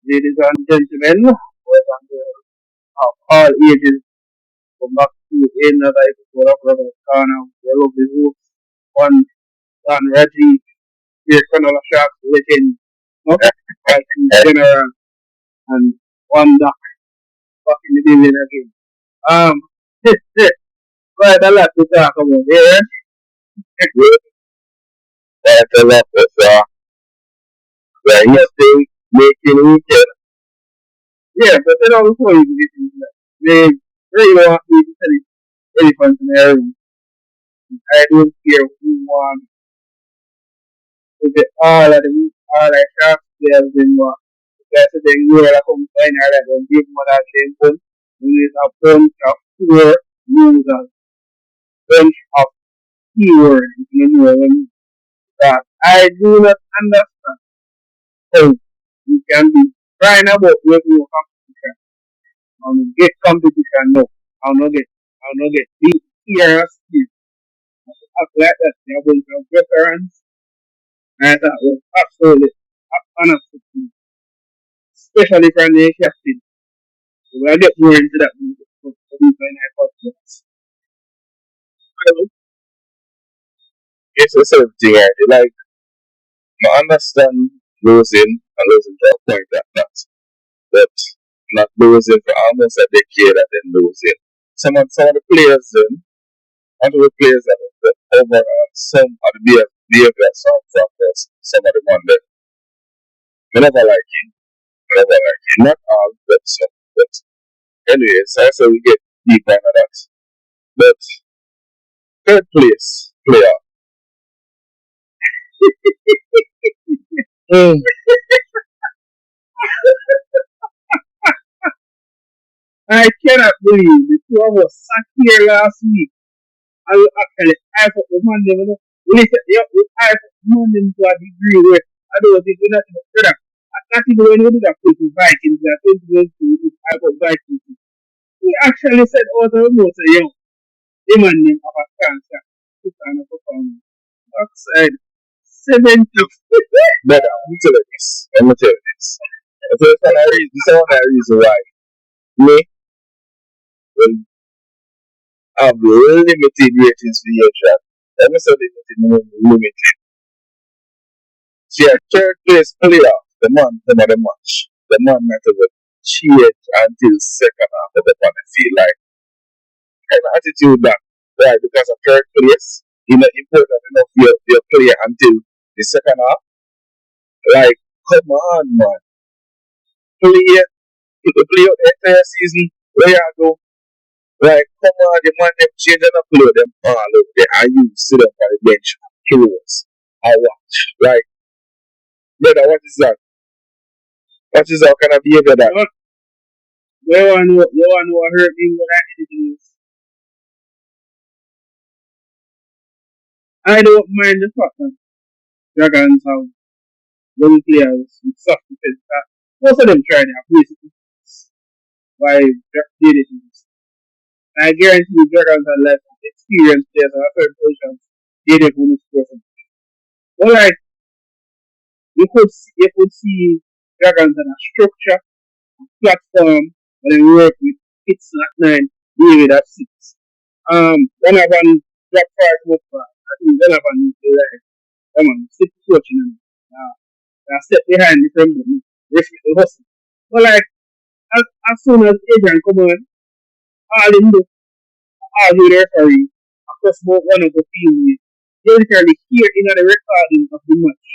Ladies and gentlemen, boys and girls of all ages, come back to another episode of Robert Corner. Your lovely host, one Don Reggie, here Colonel Sharks legend, no? General, and one Doc back in the building again. Um, quite a lot to talk about here. Quite a lot of history making weekend. Yeah, but before you get into that, they really want me to tell you elephant in the room. I don't care who won. We get all the sharks players in what. Because the year I come find out that they give more than shameful. We need a bunch of poor users, bunch of keywords, if you know what I mean. That I do not understand how you can be crying about making your competition. Get competition no. I'll not get beat here or here. Act like that. They're a bunch of veterans. And that was absolutely unacceptable. Especially from the captain. So we'll get more into that when we get to the podcast. It's the same thing, right? Like, I understand losing and losing to a point at that. But not losing for almost a decade and then losing. Some of the players then, and the players that overall, some of the behaviors from some of the one that we never like him. Not all, but some. But anyways, I say we get deeper into that. But third place player. I cannot believe the two of us sat here last week. I will actually I put the man them, we said, yeah, I put the man them to a degree where I don't think we're not even better. Not even when we did that put the Vikings, I think we I put Vikings. We actually said out of the most, yo, the man them have a chance to kind of perform. Outside 70. But let me tell you this. The reason why me will have limited ratings for your track. Let me say limited. See, a third place player, the man of the match, the man that will cheat until second half of the fun. I feel like kind of attitude that, right, because of third place, you know, important enough your player until the second half. Like, come on, man. Play out the entire season. Where you go? Like, come on, the man them change and upload them all over there. And you sit up on the bench close. I watch. Like, brother, what is that? What is that kind of behavior that? You want to know what hurt me what actually is? I don't mind the fact that Dragons have young players with soft defense. Most of them try their basic by did it. I guarantee you Dragons are less experienced players at certain positions. They didn't want to score something. But like you could see Dragons on a structure, a platform, and then work with hits at 9, David at 6. Donovan drop 5 more far. I think Donovan is like, come on, 6 coaching him. I step behind the front of me, respect the hustle. But like, as soon as Adrian come on, all in the argue the referee, across about one of the teams, they literally hear in the recording of the match.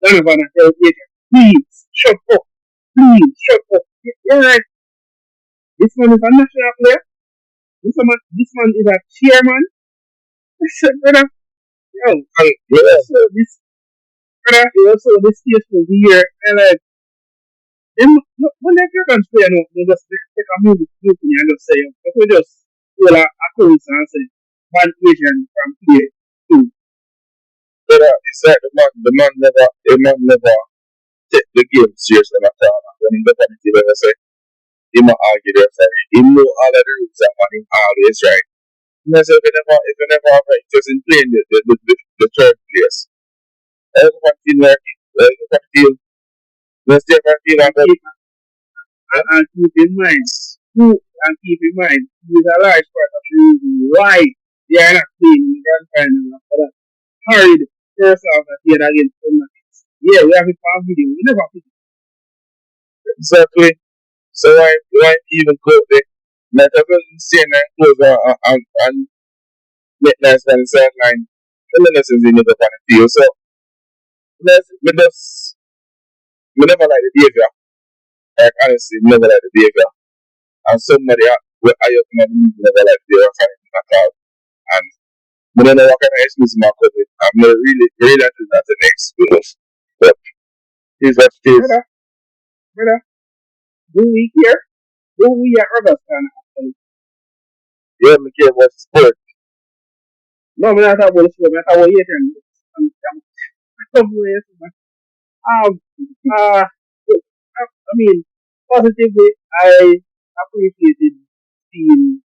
Donovan and tell Adrian, please, shut up. Please, shut up. You're right. This man is a national player. This man is a chairman. I said, brother, yo, also this case for the year, and like, when they can play, they just take a music and just say, if we just pull a course and say, one Asian from play too. But it's like the man never take the game seriously at all. When he look at it, he never say, he might argue there, sorry. He know all of the rules and he always right. If you never have right, just in playing the third place. I don't feel like Let's take a feel of it. And keep in mind, who is a large part of the reason why they are not playing in the grand final after that. Hurried first half that he had against United. Yeah, we have it for a video. We never put it. Exactly. So why even go there? Let us see and close and make nice on the sideline. The lessons in the kind of field. So we never like the behavior. Like honestly, never like the behavior. And somebody where I have never like the behavior at all. And we don't know what kind of excuse my cover. I'm not really that is not an excuse. But here's what it is. Brother, do we care? Do we are others can actually? Yeah, me care about sport. No, I'm not talking about the sport. I'm talking about you. I mean, positively, I appreciated seeing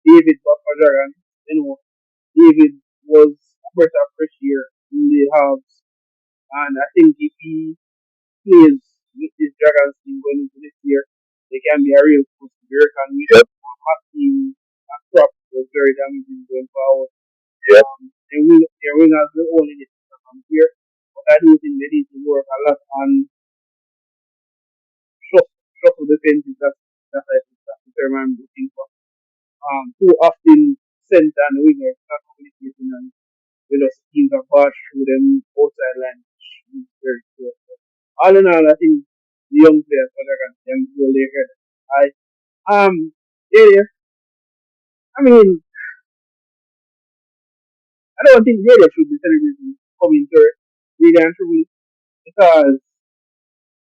David Buffalo. You know, David was a breath of fresh air in the halves, and I think if he plays with this Dragons team going into this year, they can be a real force to be reckoned with. Yep. Hot team, a crop was very damaging going forward. Yep. Their wingers will only get from here, but I do think they need to work a lot on shuffle defenses. That's the term I'm looking for. Too often center and wingers not communicating, and you know teams are barged through them outside line, which is very poor. All in all, I think the young players for Dragon can go later. Yeah, I mean, I don't think really should be celebrating coming third, really and truly, because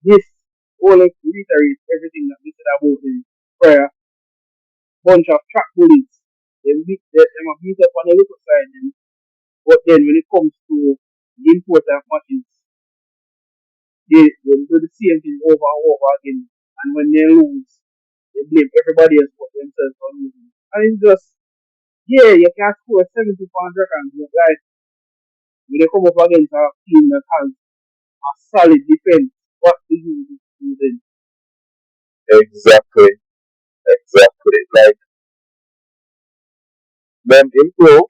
this only reiterates everything that we said about the prior bunch of track bullies. They are beat up on the little side, but then when it comes to the important matches, they do the same thing over and over again. And when they lose, they blame everybody else but themselves for losing. And it's just, yeah, you can score 70 pound records, but like, when they come up against a team that has a solid defense, what do you do then? Exactly. Like them improve,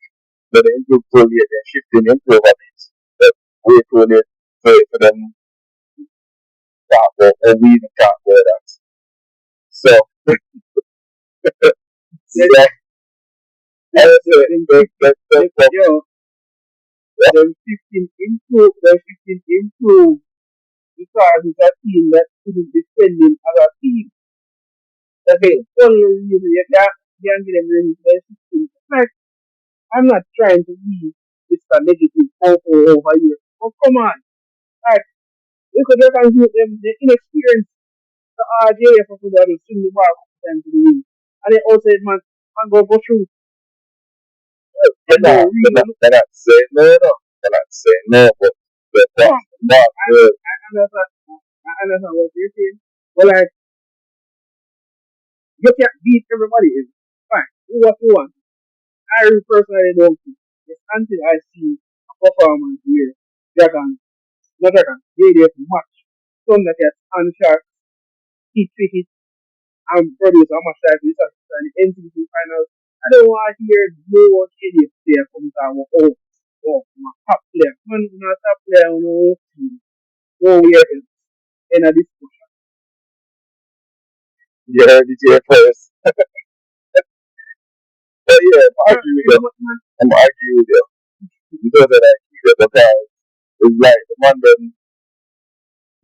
but they improve fully and then shifting improve a bit. But way too late for them talk or we even talk about that. So yeah. Them 15 improve because it's a team that couldn't defend in other teams. That's the only reason you can't get them really by 16. Like, I'm not trying to be Mr. Negative over here. Oh, come on. Like, we could just give them the inexperience. The RJF of that will swing the ball a couple times to the wing. And then outside man go through. They're not saying no. They're not saying no, but they're not good. I understand what you're saying. But like, you can't beat everybody. It's fine. Do what you want. I personally don't think. It's until I see a performance where Dragon, not Dragon, they have much Thundercats and Sharks hit and produce how much time this is the NCC Finals. I don't want to hear no KDF player come down with, my top player. Man, my top player on the team. Go where else in a discussion. You heard it here first. But yeah, I'm arguing with you. Because of that, because it's like the man them,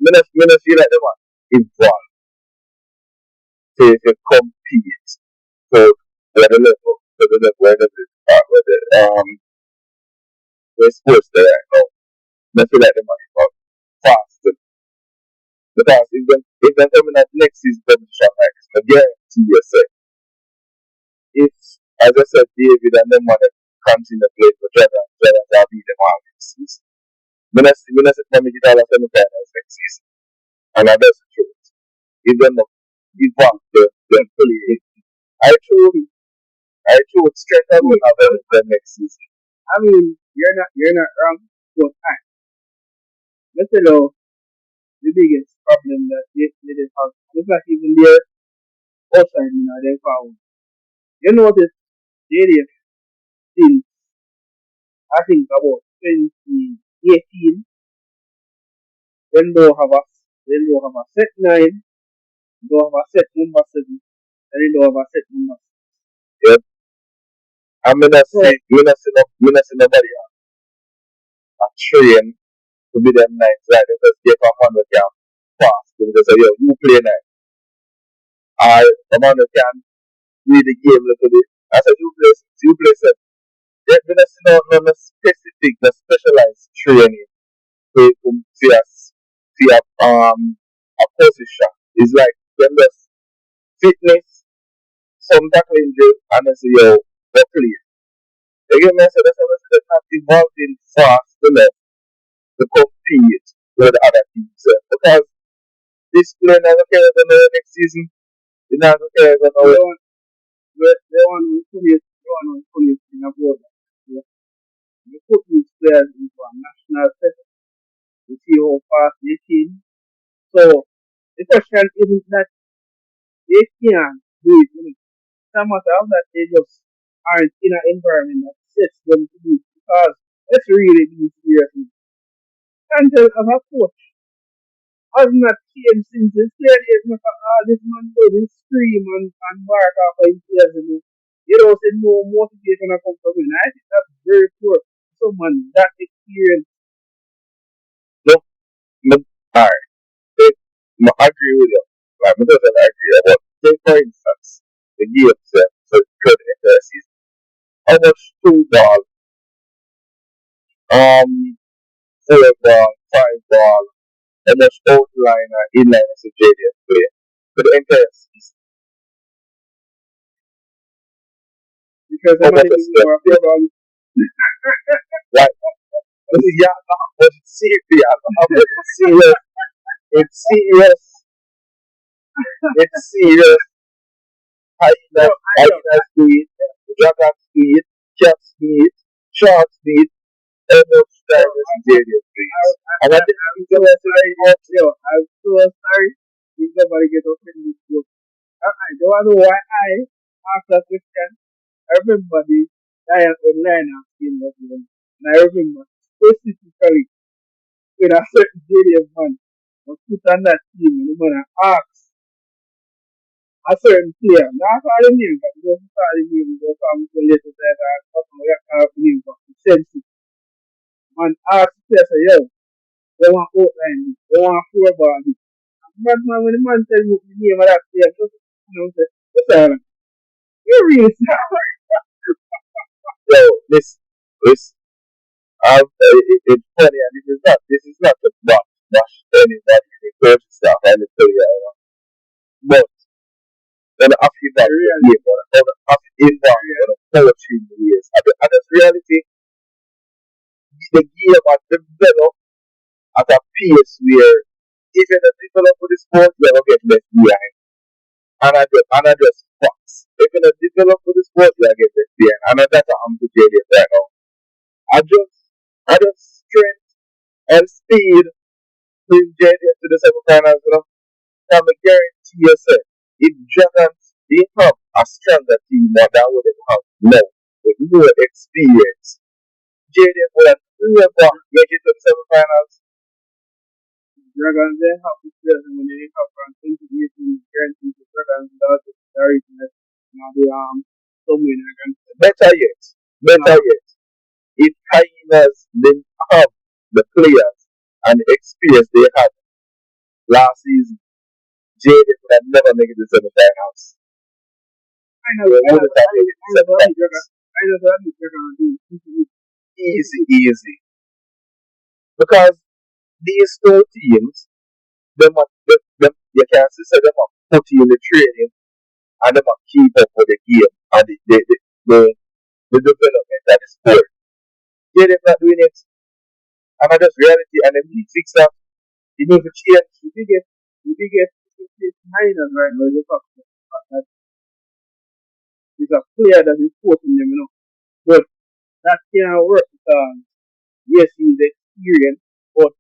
me feel like the man involved to compete to the level where the sports that I know. Me feel like the man involved fast. Because if they're coming at next season competition like this, I guarantee yourself, if, as I said, David and them man continue to play for Jordan will beat them all next season. I'm not saying them get all of semi-finals next season. And that's the truth. If them not give up the fully, I truly straight up will have them next season. I mean, you're not wrong, but let's say though, the biggest problem that they did have. It's not even there outside, they found. You notice JDF since I think about 2018, then they'll have a set nine, they'll have a set number seven, and then they'll have a set number six. Yep. I'm gonna say, nobody a train to be them nights like they just get up on the camp fast. They just say, yo, you play night. Or the man who can read the game a little bit. I said, you play seven. There's no specific, no specialized training to a position. It's like them just fitness, some tackling drill, and I say, yo, go play. Again, I said, that's why they're not evolving fast enough to compete with other teams. Because this player never cares about next season. He never cares about They want to put it in a board. They put these players into a national setting to see how fast they can. So the question isn't that they can't do it. It's a matter of that they just aren't in an environment that sets them to do it. Because let's really be serious. Until as a coach has not changed since his players not this man does scream and bark after his players. You don't say no motivation comes from him. I think that's very poor. Someone that experienced. Look, alright. I agree with you. Like, I doesn't agree about, take for instance, the games so good in the season. How much 2 ball, 4 ball, 5 ball, how much outline or inline as a JDF player for the entire season? Because I'm not even more afraid of Right. Yeah, but it's serious. It's serious. It's serious. Hyenas do it, dragons do it, cats do it, sharks do it, how much time does JDF plays? And I think I'm so sorry. If nobody get offended. I don't know why I asked that question. I remember the Giant online game that one. And I remember specifically when a certain JDF man was put on that team and the man asked a certain player, not all the name, but just all the name, just come to later that I have the name, but the sense. Man asked the player, say, yo, they want outline, they want 4 ball. But man, when the man tell me the name of that player, just, say, listen, you're really sorry. So this it's funny, and this is not to bash anybody in the coach staff and the player, but then after that game or after inbound or coaching years, and the reality, the game has developed at a pace where if you don't develop with the sport, you're gonna get left behind. And I just facts. If you don't develop with the sport, you're gonna get left behind. And that's what I'm to JDF right now. I just strength and speed bring JDF to the semifinals, I'm a guarantee you, sir, if Dragons they have a stronger team than that would have now with more experience, JDF would have never make it to the semifinals. Dragons, they have to play them when they have from 2018 guaranteed the Dragons without the directness. Now they somewhere against them. Better yet, if Hyenas didn't have the players and the experience they had last season, JDF would have never made it to the semifinals. I know what they're going to do. Easy. Because these 2 teams, you can see them are put in the training and them are keep up with the game and the development of the sport. JDF not doing it. And that's reality, and the league fix up. You need to change. The biggest minus right now is the fact that it's a player that is forcing them, But that can't work because, yes, he's experienced, but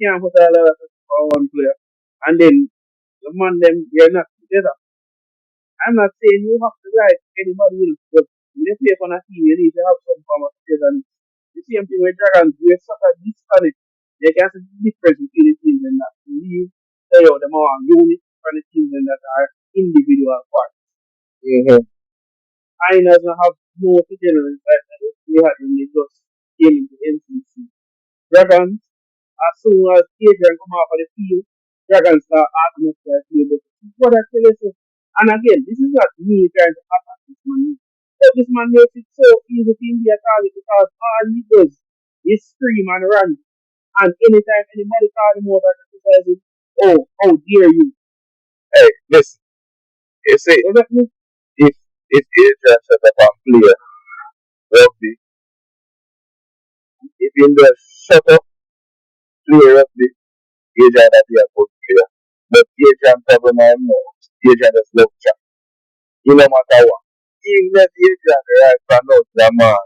can't put a lot of for one player, and then the man them they're not together. I'm not saying you have to like anybody else, but when you play on a team, you need to have some form of togetherness. The same thing with Dragons, we're such a disconnect. They can see the difference between the teams and that. We say, oh, them are unit from the teams and that are individual parts. Mm-hmm. Miners don't have no togetherness like that they had when they just came into NCC. Dragons, as soon as Adrian come off of the field, Dragons start asking us to play better. What I tell you, so, and again, this is not me trying to attack this man. But this man makes it so easy to be a target because all he does is scream and run. And anytime anybody call him over criticizing, oh, how dare you? Hey, listen. You see, What that mean? if Adrian set up and play rugby, if in the shut up, play rugby, Adrian that be a good player. But Adrian problem I know, Adrian just love chat. You no matter what. Even if Adrian the right fan out the man,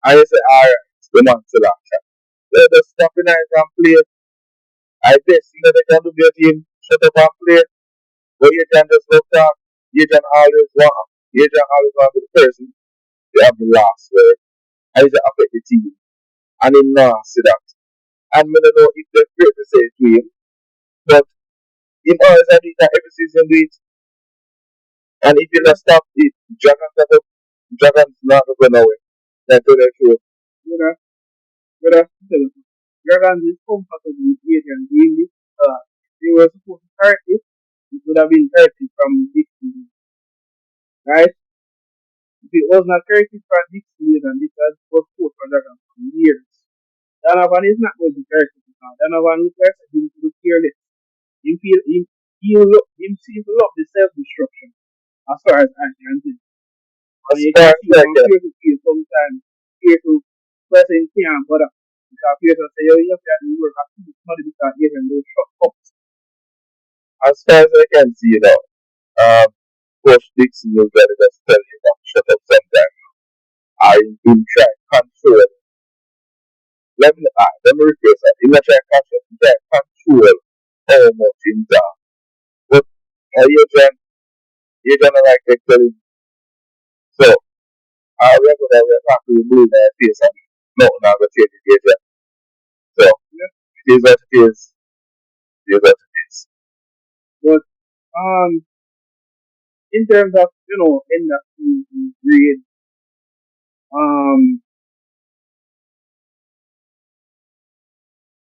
and you say, alright, the man still have chat. Let us stop in and play. I guess you know they can do their team, shut up and play. But Adrian just love talk. Adrian always want to be the person to have the last word. And he's affect the team. And he not see that. And I don't know if they're great to say it to him, but him always have it that every season do it. And if you not stop it, Dragons not going to go nowhere. That's what they're true. Brother, Dragons is comfortable with Adrian doing this. They were supposed to start it. It would have been 30 from this season. Right? If it was not 30 from this season, this was supposed for Dragons for years. Donovan is not going to be 30 now. Donovan is like him to look careless. Him seems to love the self-destruction as far as I can see. And you can see him fear to feel sometimes, fear to person can't bother. Because fear to say, you have to work at two money because you can do shut up. As far as I can see now, Coach Dixon will get it as tell you to shut up sometimes. I will try to control. Let me rephrase that. He'll try to control how much in that. But you're gonna like actually. So I reckon that we're not to remove that face and nothing not gonna change it yet. So it is what it is. It is what it is. But in terms of in that grade,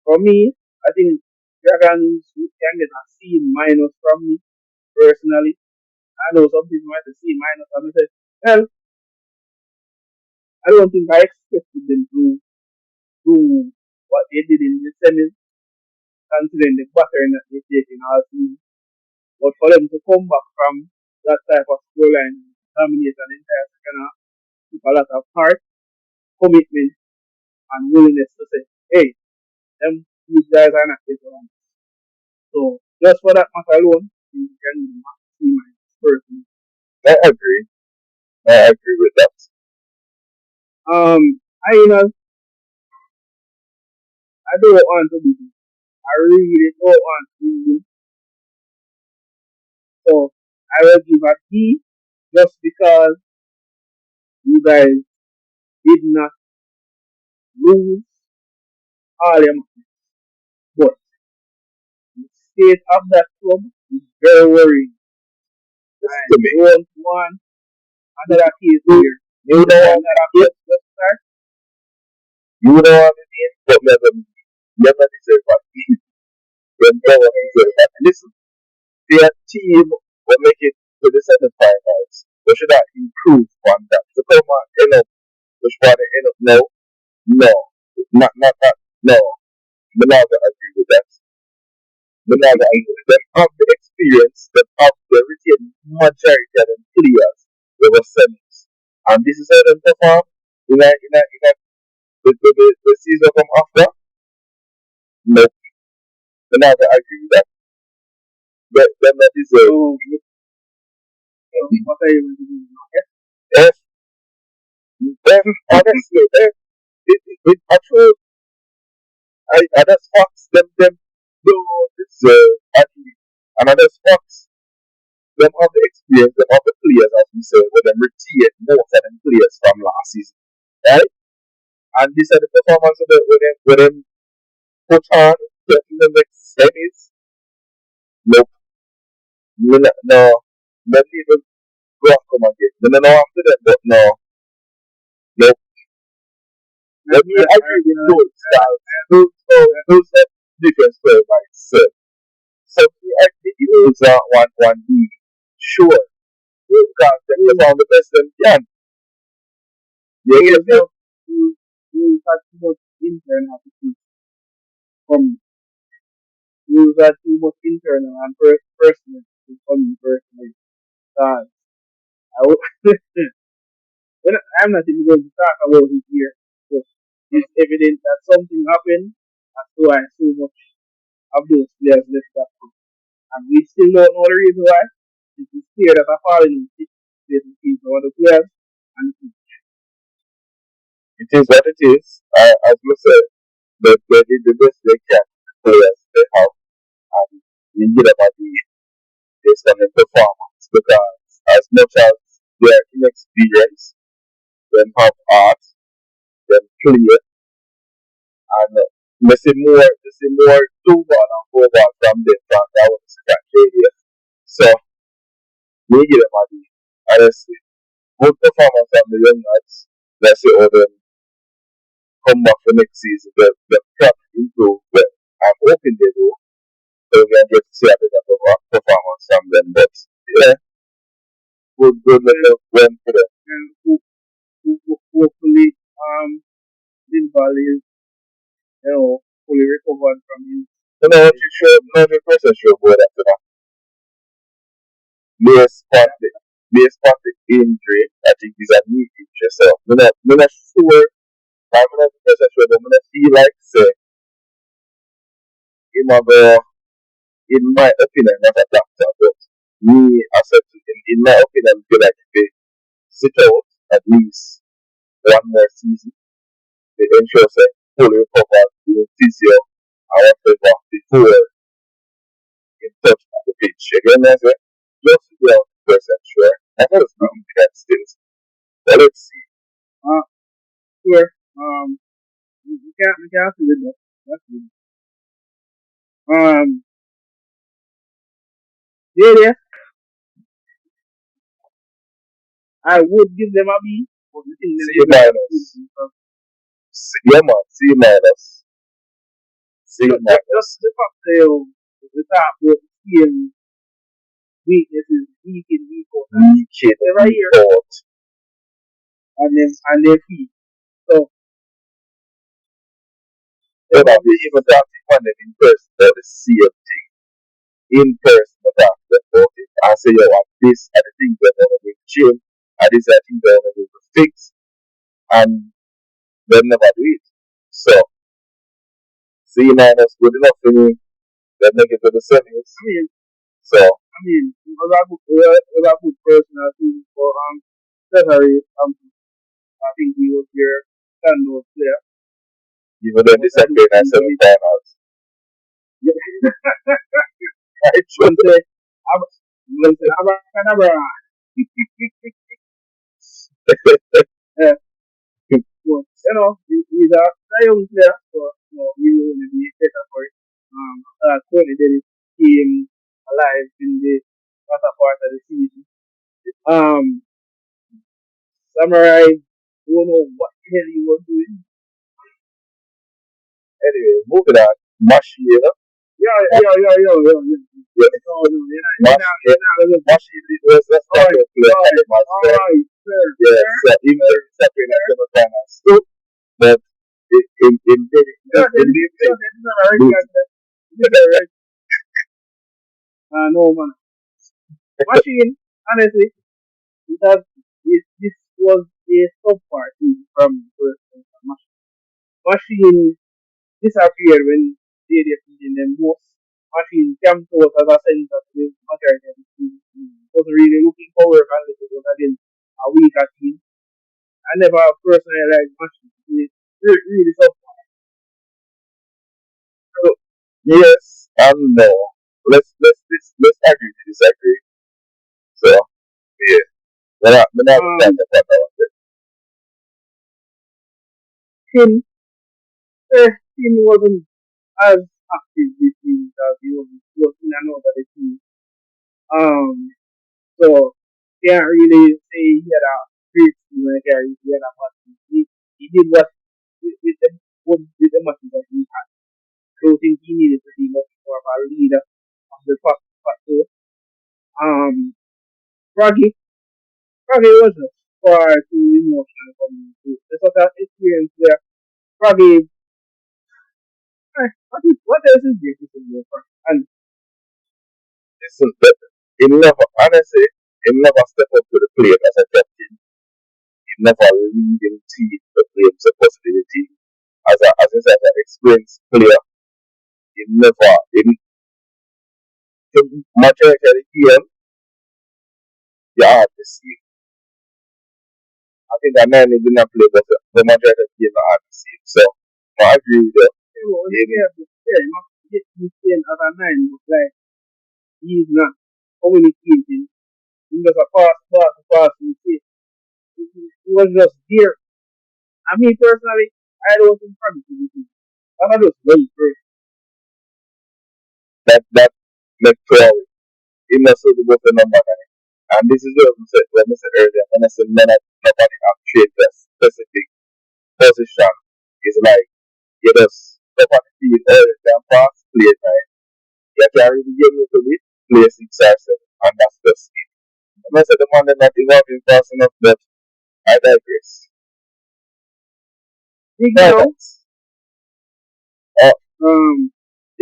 for me, I think Dragons can get a C minus from me personally. I know some people might say C minus, and I say, well, I don't think I expected them to do what they did in the semis, considering the battering that they taken all season. But for them to come back from that type of scoreline and dominate an entire second half, took a lot of heart, commitment, and willingness to say, hey, these guys are not good for us. So just for that matter alone, you can see my person. I agree with that. I don't want to be. I really don't want to be. So I will give a D just because you guys did not lose all your matches. But the state of that club is very worrying. I don't want another case here. You don't want another case. You don't want to be but never deserve that. You never deserve that. Listen, their team will make it to the semi-finals. They should have improved on that. So come on, end up. They should have end up now. No. Not, no. I'm not going to agree with that. I'm not going to agree with them. Have the experience, they have the retained majority of them players that were semis. And this is how they perform in the season from after. No. I'm not going to agree with that. They're not deserve. What are you going to do? Yes. Honestly, it's actually, I just facts them So, another spots, them have the experience, them have the players, as we say, when them retain most of them players from last season. Right? And these are the performance of when them put on in the next semis. Nope. No. Them even go and come again. They don't know after that, but no. Nope. Let me agree with those styles. Those different players, like so. So I think those are one B. Sure. Because they perform the best they can. You get me? You had too much internal attitude from you had too much internal and personal from me personally. I would, I'm not even going to talk about it here, but it's evident that something happened. That's why so much of those players left that club. And we still don't know the reason why. It is clear that a falling in between some of the players and the team. It is what it is. As we said, they did the best they can. Players they have, and you get about the based on the performance because as much as their inexperience, them have art, them clear, and they see more two ball and four ball from them from that one second area. So we get about the honestly good performance from the young lads. Let's say all them come back for next season, the can improve them. I'm hoping they do. So we can get to see a bit of a performance from them. But yeah, good little win for them. And hopefully, Lindvall is, fully recovered from his. So now what you sure, 100% sure about that to that. Based on the injury, I think he's a knee injury. So I'm not sure, I'm not 100% sure, but I'm gonna feel like say him have in my opinion, not a doctor, but me as a in my opinion, feel like they sit out at least one more season. They ensure say fully recovered doing physio and whatever before in touch with the pitch. Again, I say just to be 100% sure. I know it's not that still. But let's see. Sure. We can't do that. That's good. Yeah, I would give them a B, but the thing C minus. Yeah, man. C minus. C minus. Just the fact that the top of the team weaknesses week in, week out. Every year. And then feet. So they're not even talking about them in person, they're the same thing. In person, they talk about it. I say, yo, this are the things that they're going to change, and these are the things that they're going to fix, and they never do it. So, C minus good enough for me. They make it to the semis. So, it was a good personal thing for Cesare. I think he was your standout player. even though this is playing at semi-finals. I should say, Abracadabra. Yeah. But, he's a young player, so we will be better for it. Tony did his team alive in the latter part of the season. Samurai, don't know what the hell he was doing. Anyway, moving on. Mashi, you know? Yeah. Yeah. Mashi was a starter player. Alright, fair. Yeah, so even though he's not playing at semi-finals too, but no man. Machine, honestly, this was a subpar team from first Machine. Machine disappeared when they defeated them most. Machine camped out as a center to the majority of the team. Wasn't really looking for work unless it was against a weaker team. I never personally liked Machine. It's really subpar. yes, No. Let's agree to disagree. So yeah. We're not talking about that. Tim, Tim wasn't as active this season as he was in another team. So can't really say he had a great season. I can't really say he had a bad season. He did what with the matches that he had. I don't think he needed to be much more of a leader of the first two. Um, Froggy, Froggy was just far too emotional for me. The sort of experience where Froggy, what else is there to say about Froggy? And Listen, he never, honestly, he never step up to the plate as a captain. He never lead him team to play his possibility. As an experienced player, he never, the majority of the game, you have to see. I think that man did not play, but the majority of the game, you have to see. So, I agree with that. you must get him playing as a nine, but like, he's not communicating. He was a pass, he was just there. I mean, personally, I don't think Froggy should be playing. I just wait first. That makes Traore. He must have to go for number 9. And this is what I said earlier, when I said nobody have trained a specific position. It's like you just step on the field earlier than pass, play 9. You can't really get into it, play 6 or 7. And that's just it. And I said the man is not involved fast enough, but I digress. Big now, Uh, um,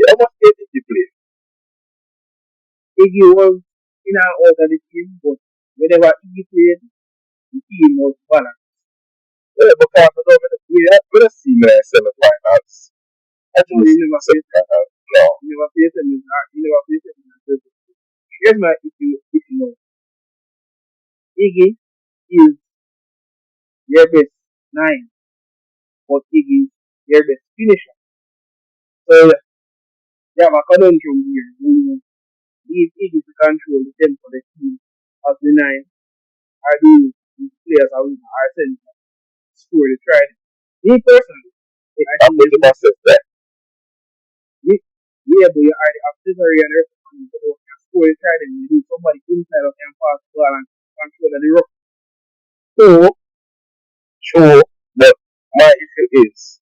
how much game did you play? Iggy was in and out of the team, but whenever Iggy played, the team was balanced. Yeah, because we don't see me in semi-finals. I So think they it's never faced semi-finals. No. you never faced them in you never faced them in the first place. Here's my if you know. Iggy is their best nine, but Iggy is their best finisher. So they have a conundrum here. You leave Iggy to control the tempo of the team as the nine, or do these players are sent to score the try. Me personally, I I'm think with the process there. yeah, but you are the auxiliary and everything. So you can score the try, then you need somebody inside of can pass the ball and control the rock. True, but my issue is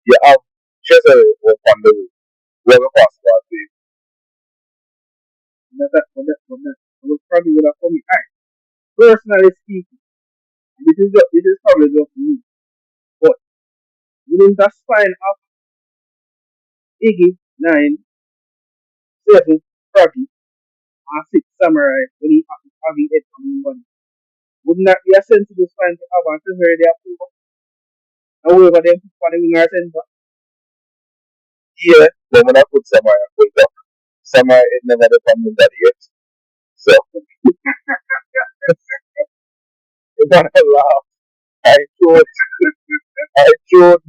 you have Cesare was on the way. Whoever passed that way. I was probably would have told me, alright, personally speaking, this is probably just me, but within that spine of Iggy, 9, 7, Froggy, and 6 Samurai when he having 8 from one. Wouldn't that be a sensible spine to have and to hear their approval? And whoever them put for the winger center, Yeah, but when I put Samurai, I put up. Samurai is never the family that yet. So, if I laugh, I showed, I showed,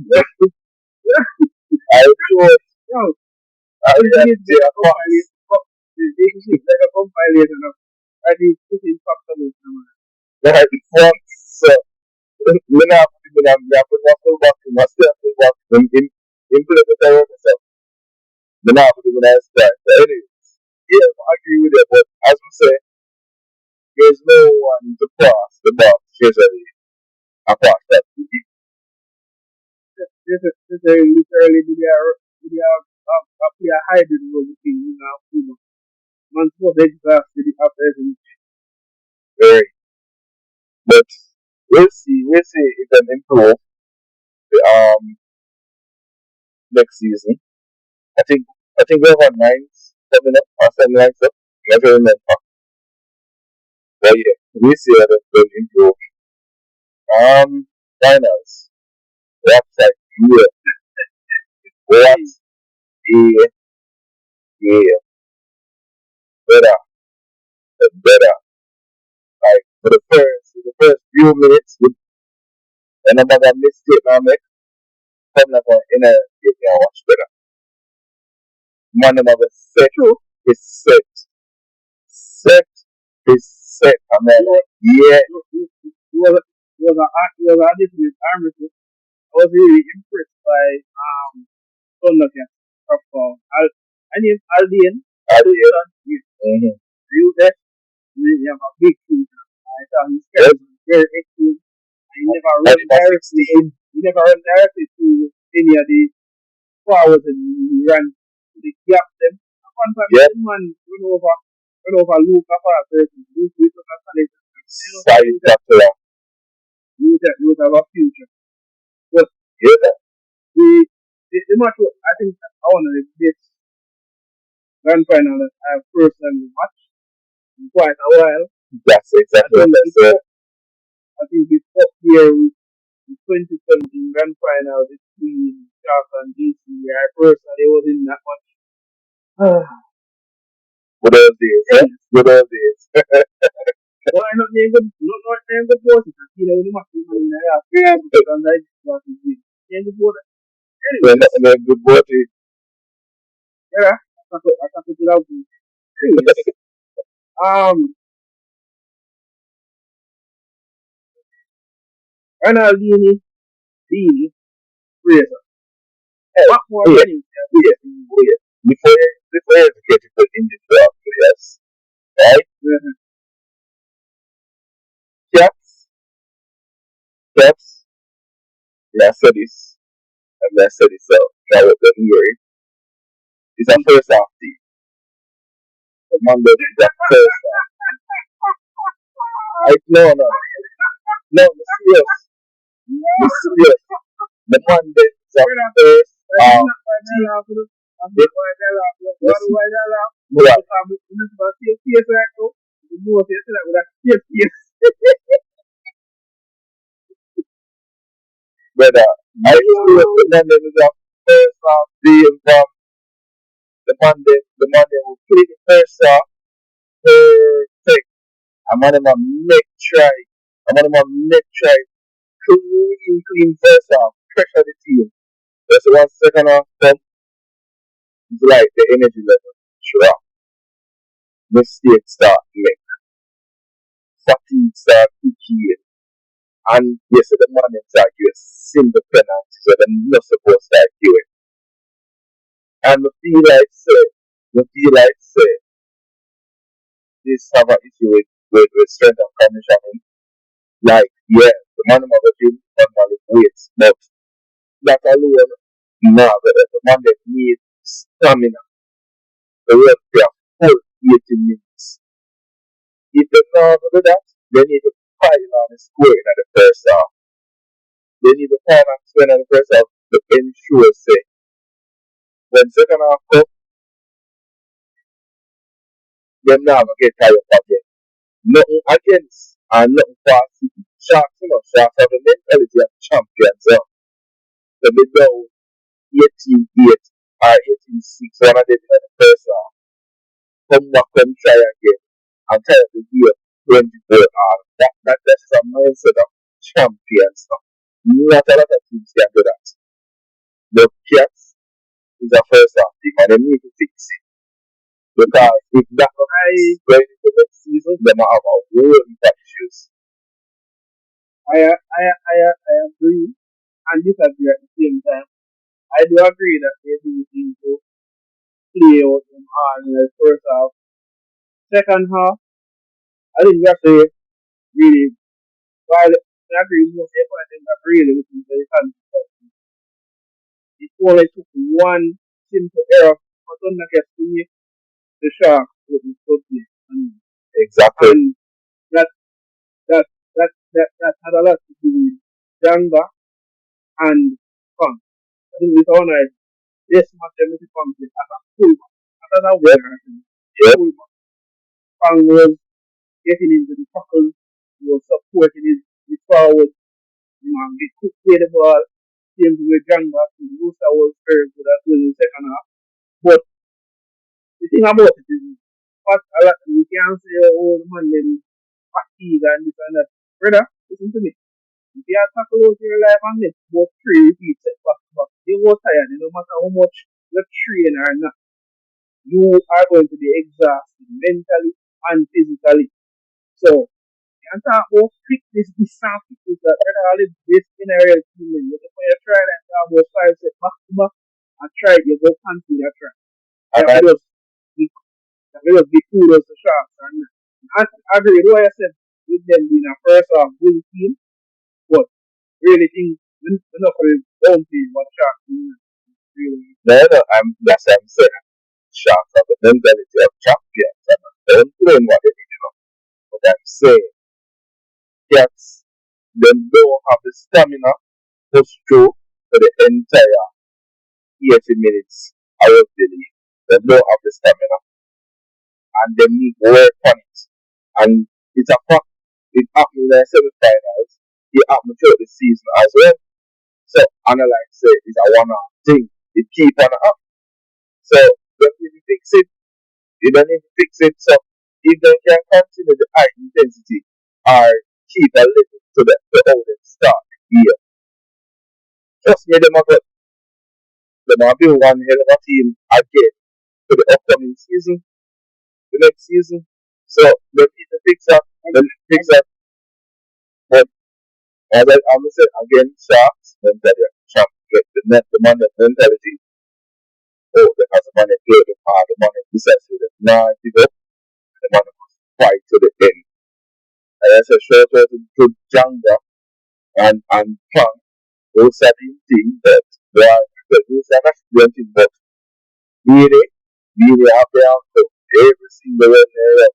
I showed, yo, I this had is their like a compilation of I think this is factor with Samurai. like once, so, when I put my full back in my step, in play with their own self. Then I put it when I start. So, anyways, yeah, I agree with it, but as we say, there's no one to cross the box, usually, apart that. This is literally they are play a hybrid role between you and Fumo. Man so exhausted after every Very. But we'll see if it can improve next season. I think we have a nines coming up, or something like that. Never remember. But yeah, we see that it will improve. Finals. What's like yeah. What yeah, yeah. Better and better. Like for the first few minutes with another mistake I make, I'm not going to get me watch better. man them have a set. It's set. Set is set. I mean, yeah. He was a different armature. I was really impressed by Thundercat football. I named Aldian. Mm-hmm. You that you have a big future. I thought his character was very excellent. He never run directly. He never run directly to any of the forwards and he ran to the gap them. One time, man run over Luke apart. Luke with a talent. You have a future. But the match, I think, one of the best grand final that I've personally watched in quite a while. That's exactly what I said. I think it's up here with the 2017 grand final between Sharks and DC. I personally was in that match. Good old days. Good old days. Why not name the bosses? You know, the match is in the last year because I just got to see. Name the bosses. Anyway. Good bosses. Yeah, I can put it out. Anyways. Ronaldinho, Dini, Fraser. What more can you tell? Before you get to individual players, right? Mm-hmm. Caps, I said this, and I said this now with the hearing. It's a first half team. The Monday is a first half. No, serious. The Monday is a first half. Brother, I feel the Monday is a first half team from the Monday will play the first half perfect. I'm on my neck try. Clean first half. Pressure the team. That's the one second half come. It's like the energy level drop. Mistakes start make. Fatigue start kicking. And yes, the man start give simple penalties that they're not supposed to do it. And I feel like say this have an issue with strength and conditioning. Like, yeah, the man of the team normally weights, but that alone, no, the man that needs stamina. The work their full 80 minutes. If they can't do that, they need to pile on the scoring at the first half. They need to pile on scoring at the first half to ensure, say, when second half comes, they're not going to get tired again. Nothing against and nothing for City. Sharks have the mentality of champions. So they know 18-8 or 18-6, one of them in the first half. Come back and try again and try to give 24 hours. That's a mindset of champions. Not a lot of teams can do that. The Cats is a first half team and they need to fix it. Because if that is going into the next season, they might have a whole lot of issues. I agree and disagree at the same time. I do agree that they do need to play out in hard in the first half. Second half, I think we have to really, while I agree with most people, I think that really looking very consistent. It only took one simple error for Thundercats to make the Sharks with the play. Exactly. And that had a lot to do with Janga and Funk. I think this one is this much everything Funk is as a fullback. As a winner, fullback. Funk was getting into the tackle, he was supporting his forward, he could play the ball, same with Janga, the Rooster was very good as well in the second half. But the thing about it is, what a lot you can't say, oh, the man then fatigue and this and that. Brother, listen to me. If you have tackle out your life and let about 3 repeats back to back, you go tired, no matter how much you train or not. you are going to be exhausted mentally and physically. So, you talk about fitness, this and fitness that are all the best in a real team. But if you try that talk about 5 sets back to back and try it, you go fancy that try. That will just be kudos to Sharks. And I agree with what I said with them being a first half good team, but really think we're not going to don't team what Sharks do. Really. No, that's what I'm saying. Sharks have the mentality of champions and don't claim what they did, But I'm saying, Cats, them don't have the stamina to push for the entire 80 minutes out of the league. They don't have the stamina and they need work on it. And it's a fact. It happened in the semi-finals. It happened throughout the season as well. So, analyze say it's a one-off thing. It keep on up. So, you don't need to fix it. You don't need to fix it. So, if they can continue the high intensity or keep a little to the how they start here, trust me, they might be one hell of a team again for the upcoming season, the next season. So, they need to fix that. They need to fix that. But, as I said, again, Sharks, mentality, the mentality. Oh, they have the money play the part, the money possession, the not give up, the money must fight to the end. And I said, shout out to Janga and Punk, those are the things that they are, those are not doing, but really have their uncle, every single one there,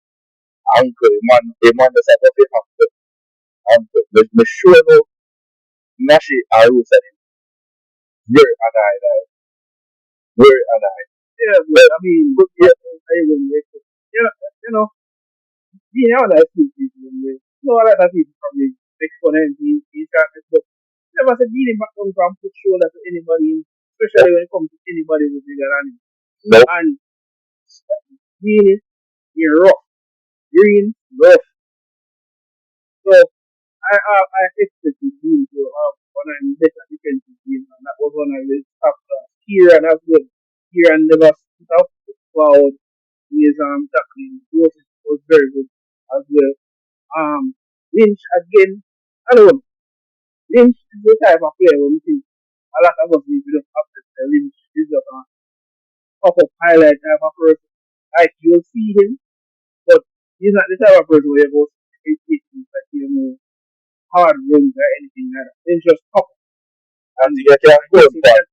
uncle, the man that's a very uncle, the sure no, Nashi, I was at him, very annoyed, very annoyed. Yeah, but I mean, you know, being out there, a lot of people probably make fun of him, he's got this, but never said beating back down from put shoulder to anybody, especially when it comes to anybody who's bigger than him. Nope. And being you're rough, green, rough. So I expected him to have one of the better defensive games, and that was one of his top class. Here and as well. Here and never stood up forward. His tackling was very good as well. Lynch again, alone. Lynch is the type of player when we think a lot of us need to look after Lynch is a pop-up highlight type of person. Like you'll see him, but he's not the type of person where you go like hard runs or anything like that. Lynch just pop up. And you can go back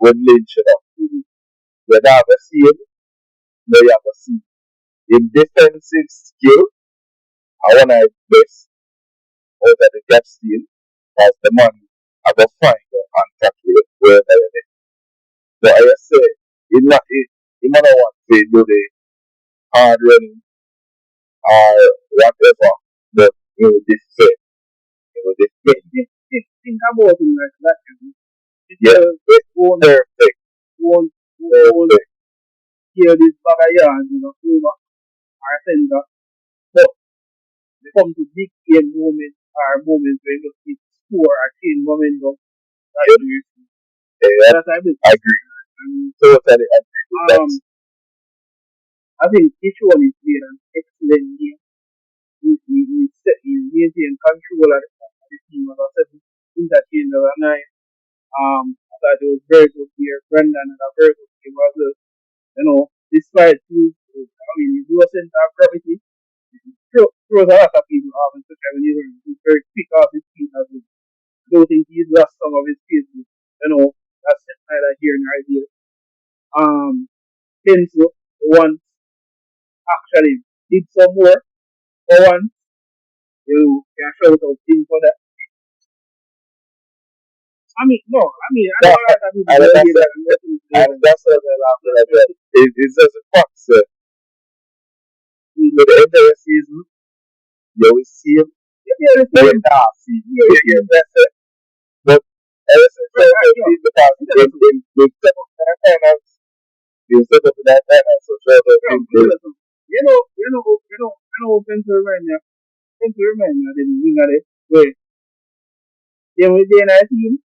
with Lynch, Mm-hmm. You never see him, no, you have to see in defensive skill. I want to best out of the gap steal as the man I go find and tackle it wherever it is. But I say, it might not want to do the hard running or whatever, but it will defend. It will defend. Think about him like that. Yeah, it's perfect. Won't hear this bag of yarns, over our center. But they come to big game moments or moments where you see score or change momentum. That's the reason. Yeah, That's I mean. I agree. Totally agree with that. I think each one is played an excellent game. He maintained control of the team of a 7 interchange of a 9. I thought it was very good here. Brendan had a very good game as well. Despite his, low center of gravity, throws a lot of people off, especially when he's very quick off his feet as well. I don't think he's lost some of his pace. That's neither here nor there. Pencil once actually did some work for once. You can shout out him for that. I don't know that's what I laugh at. It's just a fact, sir. With the end of the season, you will see him. Very nasty. But ever since in step up to that finals, so shout out him. Pennsylvania didn't win at it. Wait. They were in our team.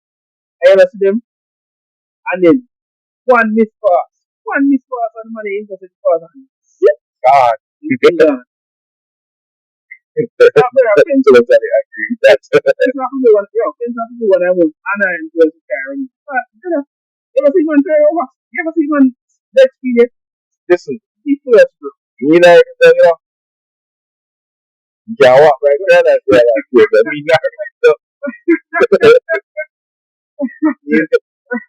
I ever see them. And then one miss pass of the money into the father. God. That's what I agree. That's It's not the one, it's not the one I was Anna and was carrying. But, you ever see one very over? You ever see one that's period? listen. People are true. You know, you can walk right there, that's where I feel. But me not right up.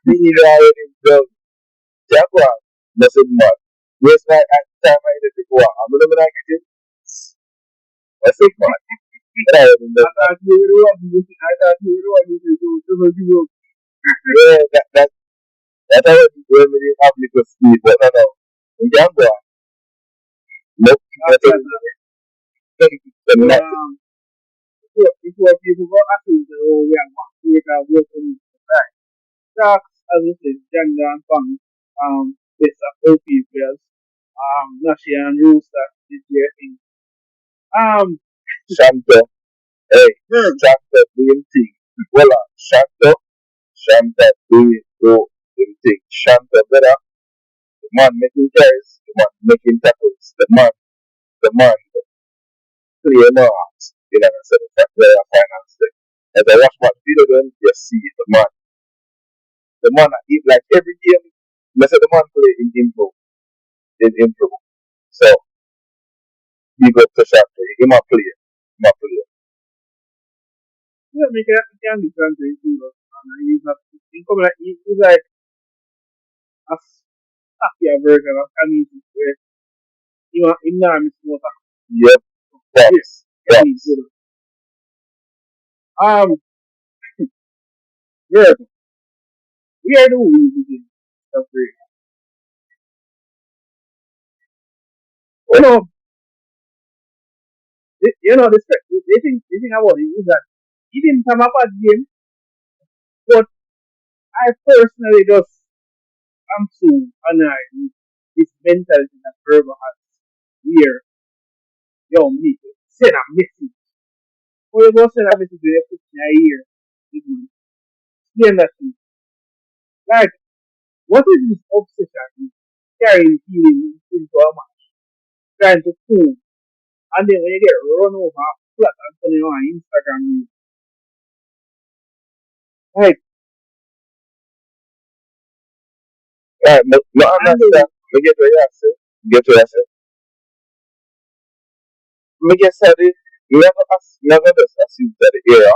Me already done. Jaguar, that's a mud. Where's my at the time I did it go out? I'm gonna like it. That's a mud. I thought you were the one who do. Yeah, that's how it is when we have little speed, but no. In Jaguar, nope. Before people go after the whole way we are working right. Sharks, as I said, gender and fun, based on OP players, Nashi and Rooster this year thing. Shanta, hey, Shanta doing thing. Well, Shanta doing thing. Shanta better. The man making carries, the man making tackles, the man clear marks. You know, so the player finance thing. As I watch my video, then you see the man like every game. Let's say the man play in improve. So he got to Shanta, he my player. Yeah, we can be trying to improve. He's not, he's like a happier version of Kamisi where him now is more Yep. yes. Yeah, we are the we of great. The thing about it is that he didn't come up at game, but I personally just am so annoyed with this mentality that Berger has where me send a message. Or you go send a message to the person I hear. Explain that to me. Like, what is this obsession with carrying feelings into a match, trying to prove, and then when you get run over flat and put on Instagram reels. Like, Right, no, I'm not saying. Me get what you say. Me get said it. Never just assume that the era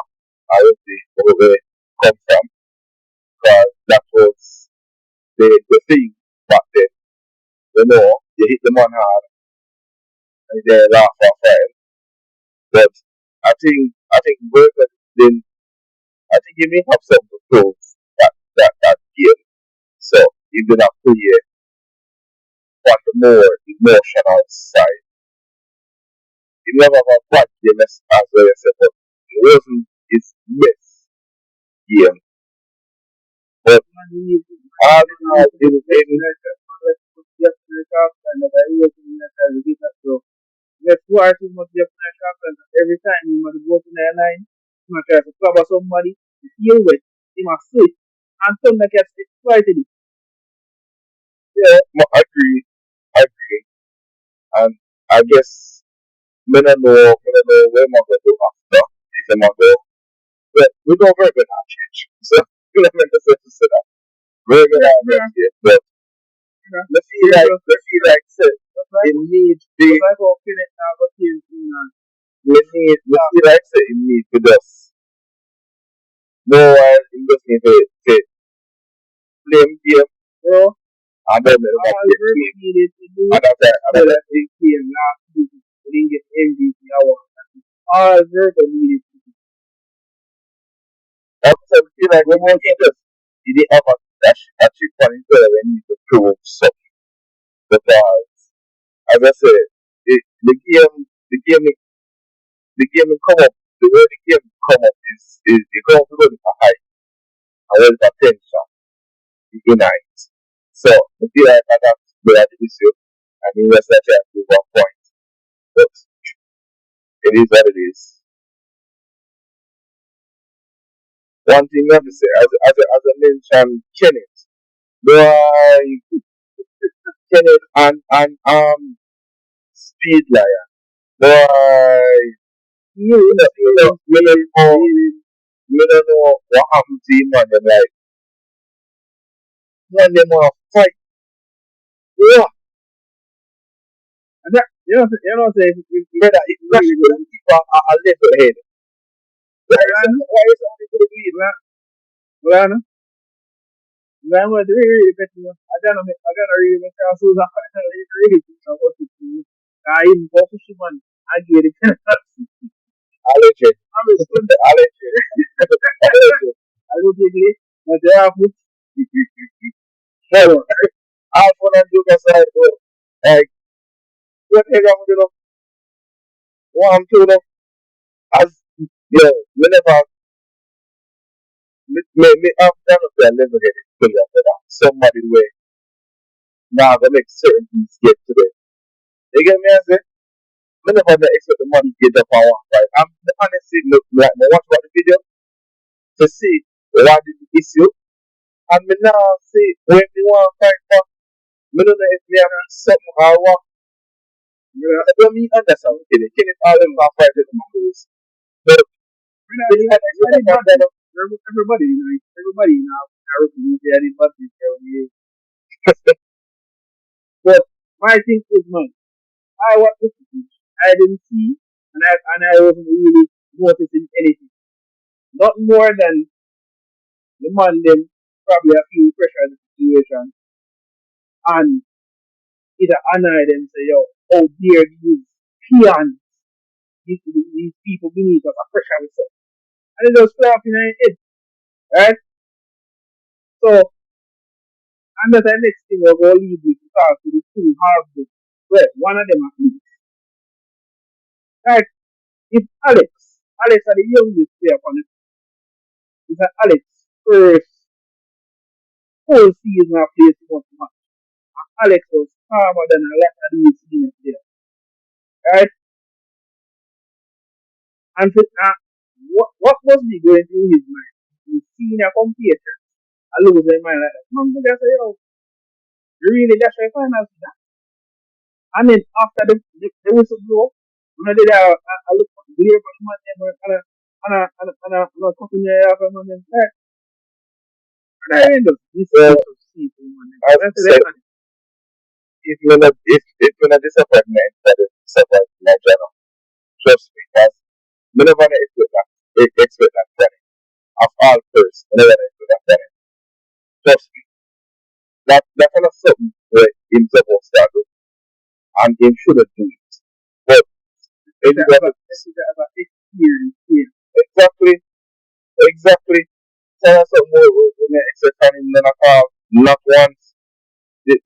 I would say where they come from, because that was the thing back then. You know, you hit the man hard and they laugh or fine. But I think Burger then I think you may have some to prove that game. So you're gonna play on the more emotional side. You never have a bad game as well as but it wasn't his best game. But all in all, it was let's war too much definite happens every time you must go to the line, you must try to cover somebody, to deal with, you must switch, and some that gets exploited. yeah, I agree. And I guess me no know where I'm gonna do after. If I'm gonna go. But we don't very good at change. So let me just say that. Very good at change. But let's feel like say it needs the we feel like say it needs to just no one in just need to play game, and then like and that's the game last week. We didn't get MVP award. All Virgo needed to do. I feel like when we get this, you didn't have a chip on his shoulder when you need to prove something. Because as I said, the game will come up. The way the game come up is it comes with a high and with a tension unite. So I feel like I got to be at the issue and the rest of that to 1 point. But it is what it is. One thing I have to say, as I mentioned, Kenneth, boy, Kenneth and Speed Lion. Boy, you don't know what happened to him, man. Them like, man, them want to fight. Yeah, And that, you know, say, brother, it's not going to keep a level head. Why is somebody going to do it, man? well, I'm going to really bet you. I don't know, I got to really make sure so that I can really think of what to do. I even go to Shimon. I get it. Allergy. I'm a student. Allergy. Allergy. I don't think it, but they are put. No, I want to do that side, though. Like, what the hell I'm going to do? What I'm doing, as, yo, whenever, me, I'm done with that level headed fully after that. Somebody where, now, they make certain things get to them. You get me, I say? Whenever they expect the money to get up on one, right? I'm honestly look like, I watch about the video to see what is the issue. And me now see when me want to fight for, me don't know if me have something or what. You know, I don't mean understand what it is. Can it all them go fight with the movies? But when you had Everybody, you know, everybody now, I reckon they are in budget. But my thing is, man, I watched the footage. I didn't see, and I wasn't really noticing anything. Not more than the man them probably a few pressure in the situation, and either annoy them say, yo, oh dear, these peons, these people beneath us are pressure with us. And it just play up in their head, right? So, and that's the next thing we're going to leave with to talk to the two halves. Well, one of them at least. Like, if Alex are the youngest player on it, it's Alex first whole season of playing too much match. Alex was calmer than a lot of these senior players, right? And so, what must be going through his mind? His senior compatriots are losing their mind like that. Man, they say, yo, you really that's your finals that? And then after the whistle blow, when I did I look for the clear for the man and I cutting your hair for man and that. And I end up this see for man. as I said, if you're not disappointment, that is disappointment, like, you know, trust me, because we never expect that planning of all first. We never expect that planning. Trust me, that kind of something where him supposed to do, and him shouldn't do it. But This is about experience here. exactly. Tell us something more when they expect from him, then I call not once. He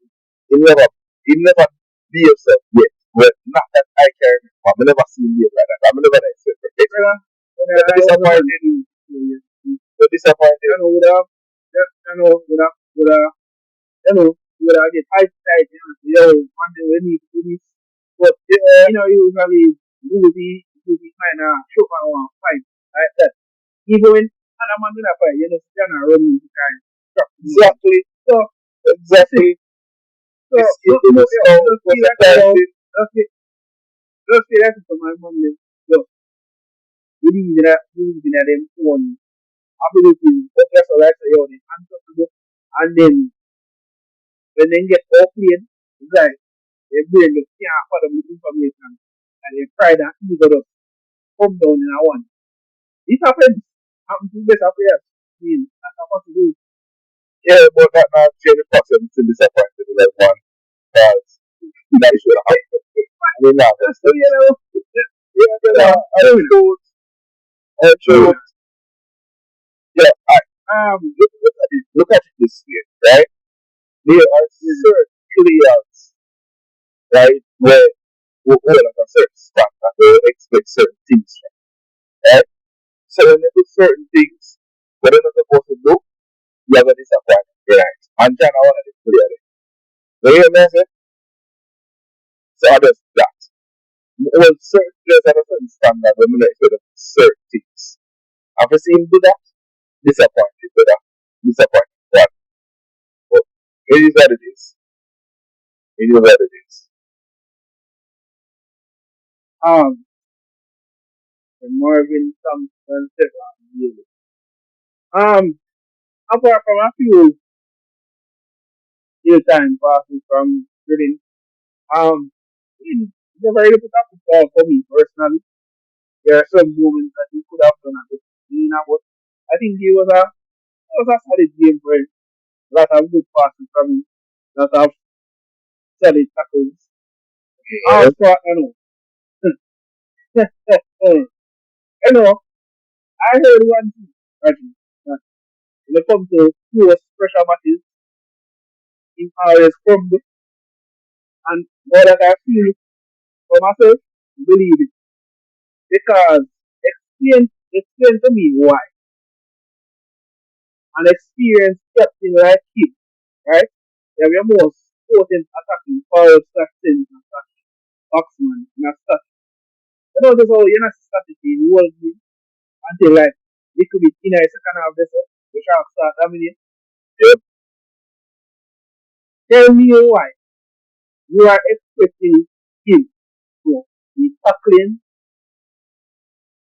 never, he never be yourself yet. But not that I can remember. I never seen him like that. I never expect it. It's disappointing. So disappointing. Would I get hyped tight and say, yo, one day we need to do this. But, Yeah, usually, movie kind of show I want to fight like that. Even when other man do not fight, you're not running to kind of exactly. So, Exactly. so, just feel like, just feel like for my mom, look, believe in them own abilities, that's all I say, yo, they uncomfortable. And then, when they get all played, it's like, they brain just can't follow the information, and they try that ego just come down in a one. This happens to better players. I mean, that's a possibility. Yeah, but that now change the person to disappointed with that one. Because that should have happened. I mean, now, Just so you know, yeah, but I chose, yeah, look at it this way, right? There are certain players, right, who like a certain standard, they expect certain things from, right? So when they do certain things, what they're not supposed to do, you have a disappointment, right? And China one of the players. So you hear me say? So I just that. Well, certain players have a certain standard when they expect certain things. And for seeing do that, disappointed, brother. Disappointed. One. But it is what it is. It is what it is. The Marvin Thompson really. Apart from a few time passes from reading, he never really put up the ball for me personally. There are some moments that he could have done a bit cleaner, but I think it was a solid game for him. A lot of good passes from him, a lot of solid tackles. Yeah. You you know, I heard one thing, Reggie, that when it comes to close pressure matches, he always crumble. And more that I feel for myself, believe it. Because explain to me why. An experienced captain like him, right? They are most potent attacking forward slash center slash boxman in a static. You know this how you're not static in world game until like little bit in a second half this up, the shark start dominating. Yep. Tell me why you are expecting him to be tackling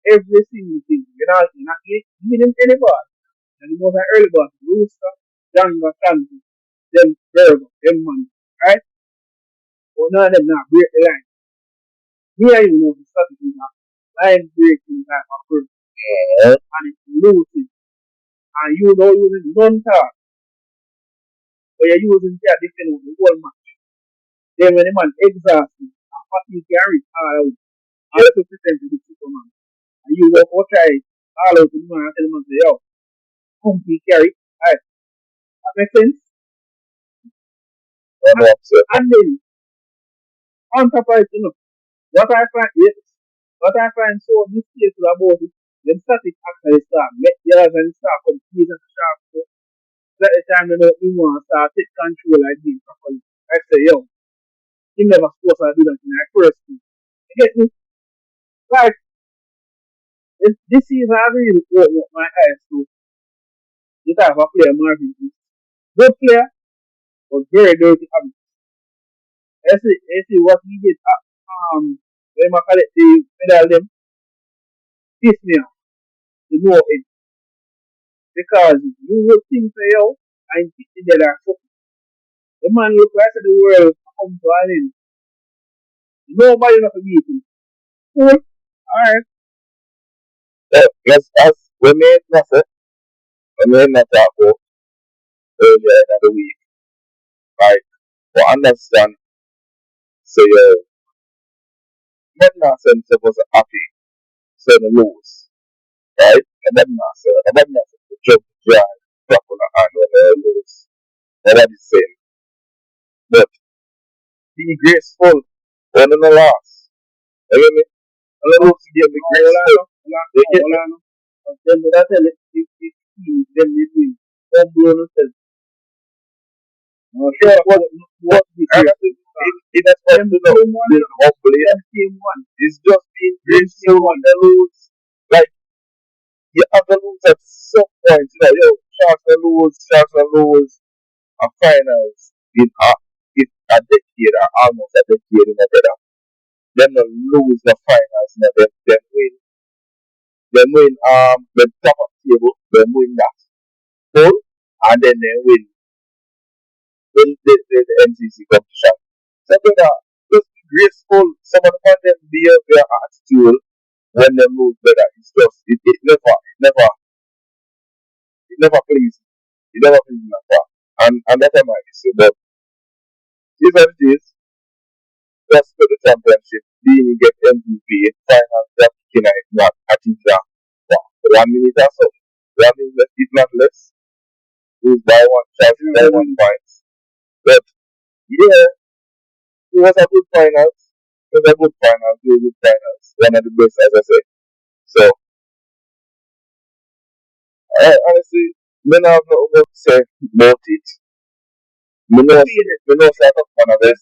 every single thing. You're not giving him any ball. And it was an early ball. Rooster, Django, Shanti, them Burger, them man, right? But none of them not break the line. Here you know the strategy now. Line breaking type of person. Yeah. And it's losing. And you don't using none talk. But you're using their defend the whole match. Then when the man exhausted, and fatigue carry all out. All to pretend to be Superman. And you walk or try all out to the man and tell the man say, yo, come carry. Alright. That makes sense? And then on top of it, what I find yes, what I find so distasteful about it, them static actually start make yards and start confusing and sharp. So at the time you know he want to start take control like this properly. I say, yo, he never supposed to do that in the first team. You get me? Like this season I really opened up my eyes to the type of player Marvin is. Good player, but very dirty habits. You see what he did when I call it the medal them piss me off to know it. Because you would think say, yo, I'm sitting there like something. The man look like the world come to an end. Nobody not to beat him. Cool. Alright. As we made nothing, we made not talk about earlier in the week. Right? To understand, so men not saying they was happy, so they lose. Right? And men not say the job drive, proper and when they lose. And that is same. But be graceful when in the loss. You get me? And the lose game be graceful. Hold on. Then would I tell it if them this win. Don't blow themselves. Sure, What the it has come to know being humble. It's just being graceful when they lose. Like, you have to lose at some point. You know, yo, Sharks will lose a finals in a decade or almost a decade in a better. Then they lose the finals in a then win the top of the table, then win that whole, and then they win the NCC competition. So just be graceful. Some of them their attitude when they lose better. It's just it never plays. It never plays in that far. And that's my issue. But these are the days, just for the championship, being get MVP, final that kicking it not I think that wow, 1 minute or so. 1 minute if not less. Lose by one chance, by 1 point. But yeah, it was a good finals. It was a good finals, really good finals. One of the best as I say. So honestly, me not have nothing more to say about it. Me know say I talk one of this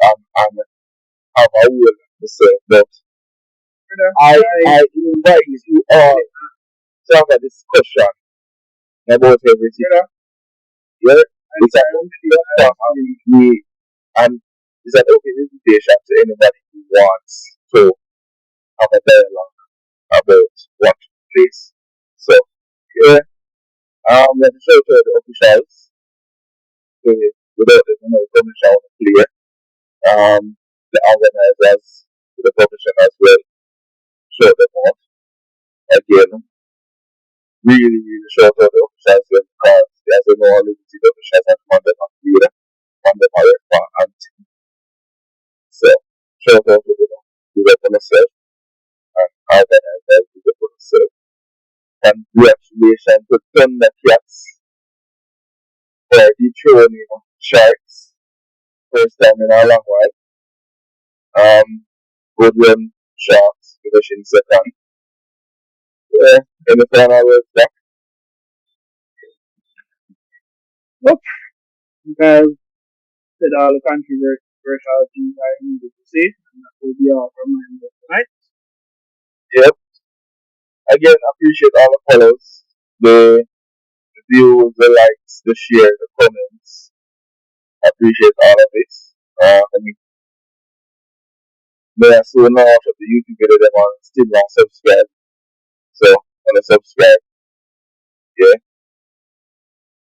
and have a will to say, but I invite you all to have a discussion about everything. Yeah, it's a family and It's an open invitation to anybody who wants to have a dialogue about what took place. So, yeah, let me show to the officials. Without the permission of the player, the organizers, the profession as well, show them off. Again, really shout out the officials well because there's a no limited officials and on them are clear, on them are respond and so shout out to them, give up on yourself and organizers, give up on yourself. Congratulations to Thundercats for dethroning Sharks first time in a long while. Good run Sharks finishing second. Yeah, in the final words back. Look, guys said all the controversial things I needed to say, and that will be all from my end tonight. Yep. Again, appreciate all the follows, the views, the likes, the share, the comments. Appreciate all of it. I mean, they are so now after the YouTube video, them are still not subscribe. So, on the subscribe, yeah,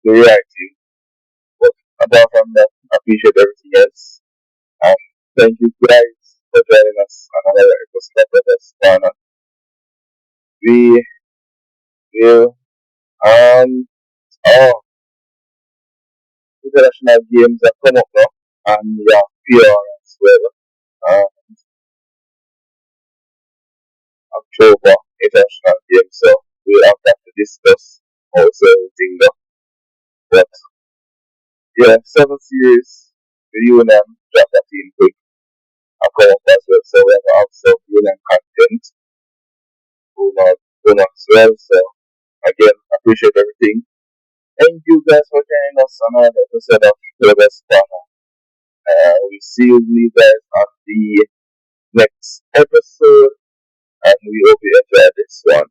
the reacting. But apart from that, appreciate everything else. And thank you guys for joining us on another episode of Brothers Corner. We will, oh, international games have come up now, and we have PR as well. October international games, so we'll have to discuss also everything though. But yeah, 7 series, the UNM draft that team quick and come up as well. So we have some UNM content going on as well. So again, appreciate everything. Thank you guys for joining us on another episode of Brothers Corner. We see you guys on the next episode, and we hope you enjoy this one.